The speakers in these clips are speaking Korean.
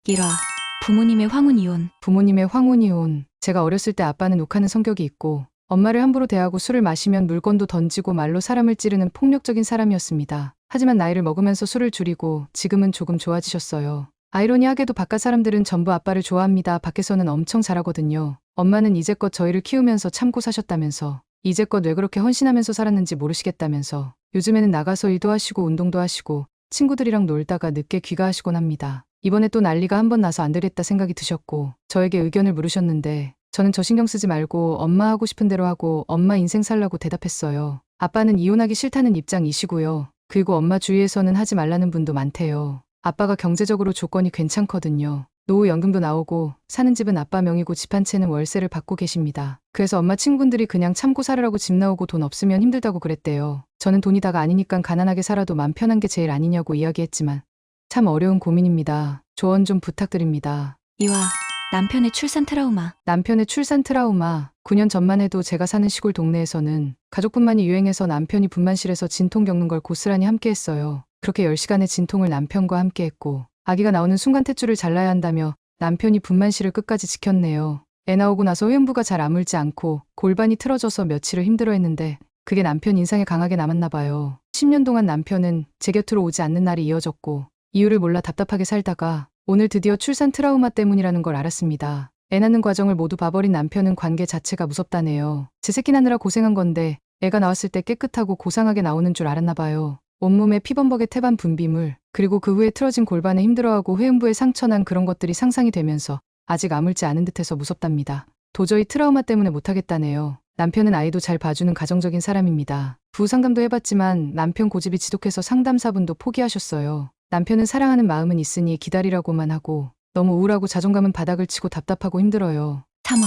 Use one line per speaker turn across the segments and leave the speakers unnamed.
1화 부모님의 황혼 이혼.
부모님의 황혼 이혼. 제가 어렸을 때 아빠는 욱하는 성격이 있고 엄마를 함부로 대하고 술을 마시면 물건도 던지고 말로 사람을 찌르는 폭력적인 사람이었습니다. 하지만 나이를 먹으면서 술을 줄이고 지금은 조금 좋아지셨어요. 아이러니하게도 바깥 사람들은 전부 아빠를 좋아합니다. 밖에서는 엄청 잘하거든요. 엄마는 이제껏 저희를 키우면서 참고 사셨다면서, 이제껏 왜 그렇게 헌신하면서 살았는지 모르시겠다면서, 요즘에는 나가서 일도 하시고 운동도 하시고 친구들이랑 놀다가 늦게 귀가하시곤 합니다. 이번에 또 난리가 한 번 나서 안 되겠다 생각이 드셨고 저에게 의견을 물으셨는데 저는 저 신경 쓰지 말고 엄마 하고 싶은 대로 하고 엄마 인생 살라고 대답했어요. 아빠는 이혼하기 싫다는 입장이시고요. 그리고 엄마 주위에서는 하지 말라는 분도 많대요. 아빠가 경제적으로 조건이 괜찮거든요. 노후연금도 나오고 사는 집은 아빠 명의고 집 한 채는 월세를 받고 계십니다. 그래서 엄마 친구분들이 그냥 참고 살으라고 집 나오고 돈 없으면 힘들다고 그랬대요. 저는 돈이 다가 아니니까 가난하게 살아도 맘 편한 게 제일 아니냐고 이야기했지만 참 어려운 고민입니다. 조언 좀 부탁드립니다.
2화 남편의 출산 트라우마.
남편의 출산 트라우마. 9년 전만 해도 제가 사는 시골 동네에서는 가족분만이 유행해서 남편이 분만실에서 진통 겪는 걸 고스란히 함께했어요. 그렇게 10시간의 진통을 남편과 함께했고 아기가 나오는 순간 탯줄을 잘라야 한다며 남편이 분만실을 끝까지 지켰네요. 애 나오고 나서 회음부가 잘 아물지 않고 골반이 틀어져서 며칠을 힘들어했는데 그게 남편 인상에 강하게 남았나 봐요. 10년 동안 남편은 제 곁으로 오지 않는 날이 이어졌고 이유를 몰라 답답하게 살다가 오늘 드디어 출산 트라우마 때문이라는 걸 알았습니다. 애 낳는 과정을 모두 봐버린 남편은 관계 자체가 무섭다네요. 제 새끼 낳느라 고생한 건데 애가 나왔을 때 깨끗하고 고상하게 나오는 줄 알았나 봐요. 온몸에 피범벅의 태반 분비물, 그리고 그 후에 틀어진 골반에 힘들어하고 회음부에 상처난 그런 것들이 상상이 되면서 아직 아물지 않은 듯해서 무섭답니다. 도저히 트라우마 때문에 못하겠다네요. 남편은 아이도 잘 봐주는 가정적인 사람입니다. 부상담도 해봤지만 남편 고집이 지독해서 상담사분도 포기하셨어요. 남편은 사랑하는 마음은 있으니 기다리라고만 하고 너무 우울하고 자존감은 바닥을 치고 답답하고 힘들어요.
3화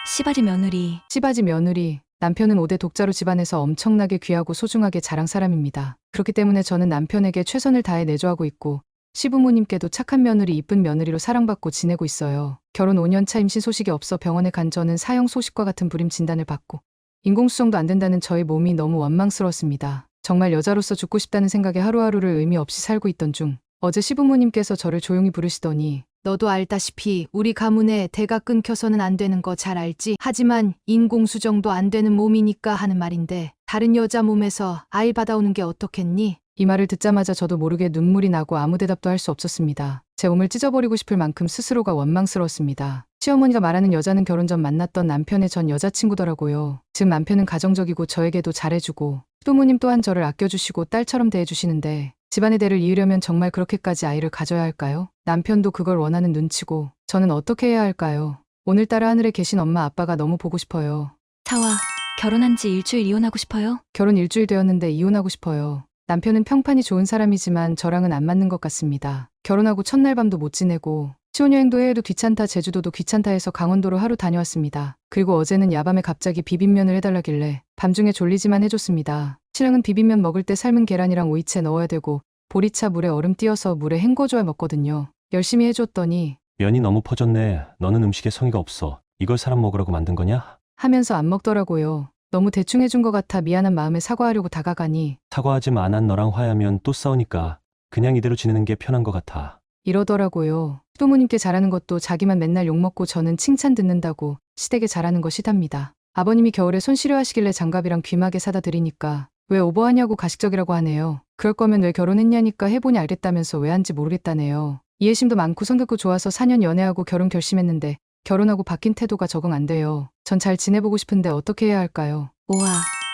씨바지 며느리.
씨바지 며느리. 남편은 5대 독자로 집안에서 엄청나게 귀하고 소중하게 자란 사람입니다. 그렇기 때문에 저는 남편에게 최선을 다해 내조하고 있고 시부모님께도 착한 며느리, 이쁜 며느리로 사랑받고 지내고 있어요. 결혼 5년 차 임신 소식이 없어 병원에 간 저는 사형 소식과 같은 불임 진단을 받고 인공수정도 안 된다는 저의 몸이 너무 원망스러웠습니다. 정말 여자로서 죽고 싶다는 생각에 하루하루를 의미 없이 살고 있던 중 어제 시부모님께서 저를 조용히 부르시더니 너도 알다시피 우리 가문에 대가 끊겨서는 안 되는 거 잘 알지? 하지만 인공수정도 안 되는 몸이니까 하는 말인데 다른 여자 몸에서 아이 받아오는 게 어떻겠니? 이 말을 듣자마자 저도 모르게 눈물이 나고 아무 대답도 할 수 없었습니다. 제 몸을 찢어버리고 싶을 만큼 스스로가 원망스러웠습니다. 시어머니가 말하는 여자는 결혼 전 만났던 남편의 전 여자친구더라고요. 즉 남편은 가정적이고 저에게도 잘해주고 시부모님 또한 저를 아껴주시고 딸처럼 대해주시는데 집안의 대를 이으려면 정말 그렇게까지 아이를 가져야 할까요? 남편도 그걸 원하는 눈치고 저는 어떻게 해야 할까요? 오늘따라 하늘에 계신 엄마 아빠가 너무 보고 싶어요.
4화 결혼한 지 일주일 이혼하고 싶어요?
결혼 일주일 되었는데 이혼하고 싶어요. 남편은 평판이 좋은 사람이지만 저랑은 안 맞는 것 같습니다. 결혼하고 첫날 밤도 못 지내고 시혼여행도 해외도 귀찮다, 제주도도 귀찮다 해서 강원도로 하루 다녀왔습니다. 그리고 어제는 야밤에 갑자기 비빔면을 해달라길래 밤중에 졸리지만 해줬습니다. 신랑은 비빔면 먹을 때 삶은 계란이랑 오이채 넣어야 되고 보리차 물에 얼음 띄어서 물에 헹궈줘야 먹거든요. 열심히 해줬더니
면이 너무 퍼졌네. 너는 음식에 성의가 없어. 이걸 사람 먹으라고 만든 거냐?
하면서 안 먹더라고요. 너무 대충 해준 것 같아 미안한 마음에 사과하려고 다가가니
사과하지 마. 난 너랑 화해하면 또 싸우니까 그냥 이대로 지내는 게 편한 것 같아.
이러더라고요. 부모님께 잘하는 것도 자기만 맨날 욕먹고 저는 칭찬 듣는다고 시댁에 잘하는 거 싫답니다. 아버님이 겨울에 손 시려하시길래 장갑이랑 귀마개 사다 드리니까 왜 오버하냐고 가식적이라고 하네요. 그럴 거면 왜 결혼했냐니까 해보니 알겠다면서 왜 한지 모르겠다네요. 이해심도 많고 성격도 좋아서 4년 연애하고 결혼 결심했는데 결혼하고 바뀐 태도가 적응 안 돼요. 전 잘 지내보고 싶은데 어떻게 해야 할까요?
5화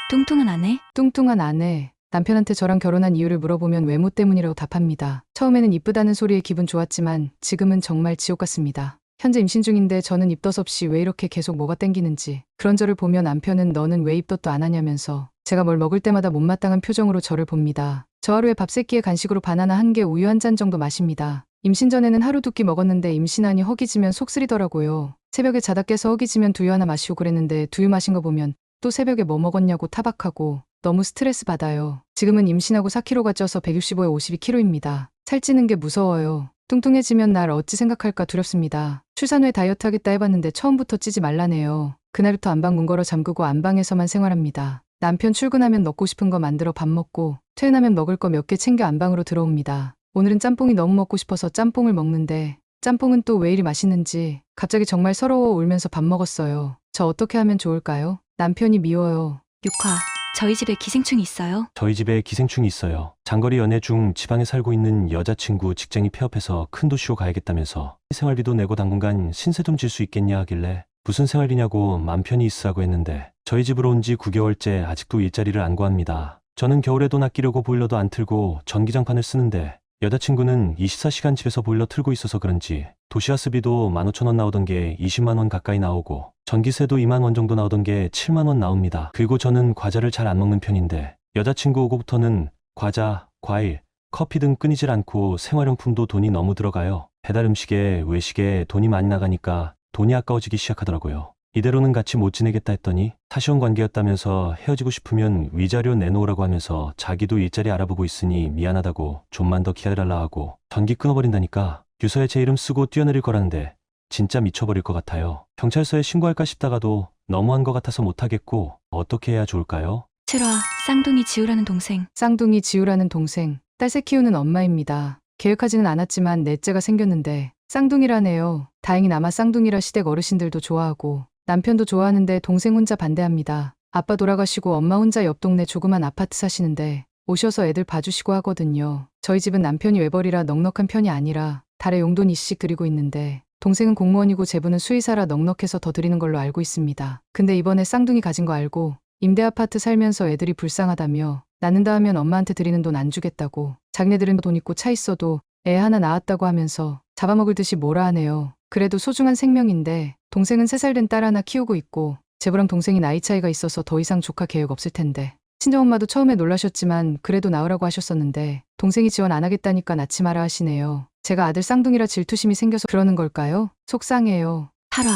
뚱뚱한 아내.
뚱뚱한 아내. 남편한테 저랑 결혼한 이유를 물어보면 외모 때문이라고 답합니다. 처음에는 이쁘다는 소리에 기분 좋았지만 지금은 정말 지옥 같습니다. 현재 임신 중인데 저는 입덧 없이 왜 이렇게 계속 뭐가 땡기는지 그런 저를 보며 남편은 너는 왜 입덧도 안 하냐면서 제가 뭘 먹을 때마다 못마땅한 표정으로 저를 봅니다. 저 하루에 밥 3끼에 간식으로 바나나 1개 우유 1잔 정도 마십니다. 임신 전에는 하루 2끼 먹었는데 임신하니 허기지면 속 쓰리더라고요. 새벽에 자다 깨서 허기지면 두유 하나 마시고 그랬는데 두유 마신 거 보면 또 새벽에 뭐 먹었냐고 타박하고 너무 스트레스 받아요. 지금은 임신하고 4kg가 쪄서 165에 52kg입니다. 살찌는 게 무서워요. 뚱뚱해지면 날 어찌 생각할까 두렵습니다. 출산 후에 다이어트 하겠다 해봤는데 처음부터 찌지 말라네요. 그날부터 안방 문 걸어 잠그고 안방에서만 생활합니다. 남편 출근하면 먹고 싶은 거 만들어 밥 먹고 퇴근하면 먹을 거 몇 개 챙겨 안방으로 들어옵니다. 오늘은 짬뽕이 너무 먹고 싶어서 짬뽕을 먹는데 짬뽕은 또 왜 이리 맛있는지 갑자기 정말 서러워 울면서 밥 먹었어요. 저 어떻게 하면 좋을까요? 남편이 미워요.
육화, 저희 집에 기생충이 있어요.
저희 집에 기생충이 있어요. 장거리 연애 중 지방에 살고 있는 여자친구 직장이 폐업해서 큰 도시로 가야겠다면서 생활비도 내고 당분간 신세 좀 질 수 있겠냐 하길래 무슨 생활비냐고 맘 편히 있으라고 했는데 저희 집으로 온 지 9개월째 아직도 일자리를 안 구합니다. 저는 겨울에 돈 아끼려고 보일러도 안 틀고 전기장판을 쓰는데 여자친구는 24시간 집에서 보일러 틀고 있어서 그런지 도시가스비도 15,000원 나오던 게 20만 원 가까이 나오고 전기세도 2만 원 정도 나오던 게 7만 원 나옵니다. 그리고 저는 과자를 잘 안 먹는 편인데 여자친구 오고부터는 과자, 과일, 커피 등 끊이질 않고 생활용품도 돈이 너무 들어가요. 배달 음식에 외식에 돈이 많이 나가니까 돈이 아까워지기 시작하더라고요. 이대로는 같이 못 지내겠다 했더니 사시원 관계였다면서 헤어지고 싶으면 위자료 내놓으라고 하면서 자기도 일자리 알아보고 있으니 미안하다고 좀만 더 기다려달라 하고 전기 끊어버린다니까. 유서에 제 이름 쓰고 뛰어내릴 거라는데 진짜 미쳐버릴 것 같아요. 경찰서에 신고할까 싶다가도 너무한 것 같아서 못하겠고 어떻게 해야 좋을까요?
7화, 쌍둥이 지우라는 동생.
쌍둥이 지우라는 동생, 딸새 키우는 엄마입니다. 계획하지는 않았지만 넷째가 생겼는데 쌍둥이라네요. 다행히나마 쌍둥이라 시댁 어르신들도 좋아하고 남편도 좋아하는데 동생 혼자 반대합니다. 아빠 돌아가시고 엄마 혼자 옆 동네 조그만 아파트 사시는데 오셔서 애들 봐주시고 하거든요. 저희 집은 남편이 외벌이라 넉넉한 편이 아니라 달에 용돈 2씩 드리고 있는데 동생은 공무원이고 제부는 수의사라 넉넉해서 더 드리는 걸로 알고 있습니다. 근데 이번에 쌍둥이 가진 거 알고 임대아파트 살면서 애들이 불쌍하다며 낳는다 하면 엄마한테 드리는 돈 안 주겠다고, 자기네들은 돈 있고 차 있어도 애 하나 낳았다고 하면서 잡아먹을 듯이 뭐라 하네요. 그래도 소중한 생명인데 동생은 3살 된 딸 하나 키우고 있고 제부랑 동생이 나이 차이가 있어서 더 이상 조카 계획 없을 텐데 친정엄마도 처음에 놀라셨지만 그래도 낳으라고 하셨었는데 동생이 지원 안 하겠다니까 낳지 마라 하시네요. 제가 아들 쌍둥이라 질투심이 생겨서 그러는 걸까요? 속상해요.
8화,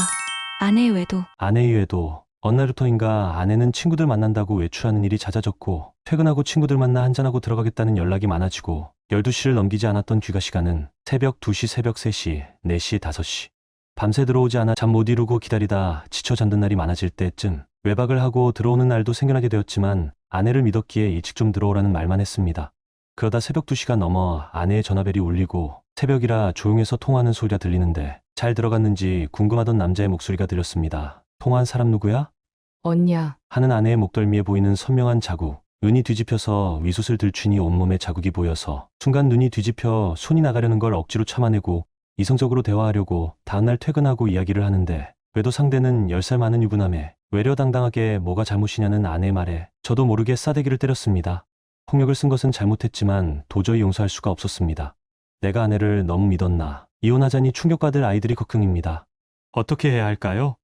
아내의 외도.
아내의 외도. 어느 날부터인가 아내는 친구들 만난다고 외출하는 일이 잦아졌고 퇴근하고 친구들 만나 한잔하고 들어가겠다는 연락이 많아지고 12시를 넘기지 않았던 귀가 시간은 새벽 2시, 새벽 3시, 4시, 5시. 밤새 들어오지 않아 잠 못 이루고 기다리다 지쳐 잠든 날이 많아질 때쯤 외박을 하고 들어오는 날도 생겨나게 되었지만 아내를 믿었기에 일찍 좀 들어오라는 말만 했습니다. 그러다 새벽 2시가 넘어 아내의 전화벨이 울리고 새벽이라 조용해서 통화하는 소리가 들리는데 잘 들어갔는지 궁금하던 남자의 목소리가 들렸습니다. 통화한 사람 누구야?
언냐.
하는 아내의 목덜미에 보이는 선명한 자국. 눈이 뒤집혀서 위솥을 들추니 온몸에 자국이 보여서 순간 눈이 뒤집혀 손이 나가려는 걸 억지로 참아내고 이성적으로 대화하려고 다음날 퇴근하고 이야기를 하는데 외도 상대는 10살 많은 유부남에 외려당당하게 뭐가 잘못이냐는 아내의 말에 저도 모르게 싸대기를 때렸습니다. 폭력을 쓴 것은 잘못했지만 도저히 용서할 수가 없었습니다. 내가 아내를 너무 믿었나. 이혼하자니 충격받을 아이들이 걱정입니다. 어떻게 해야 할까요?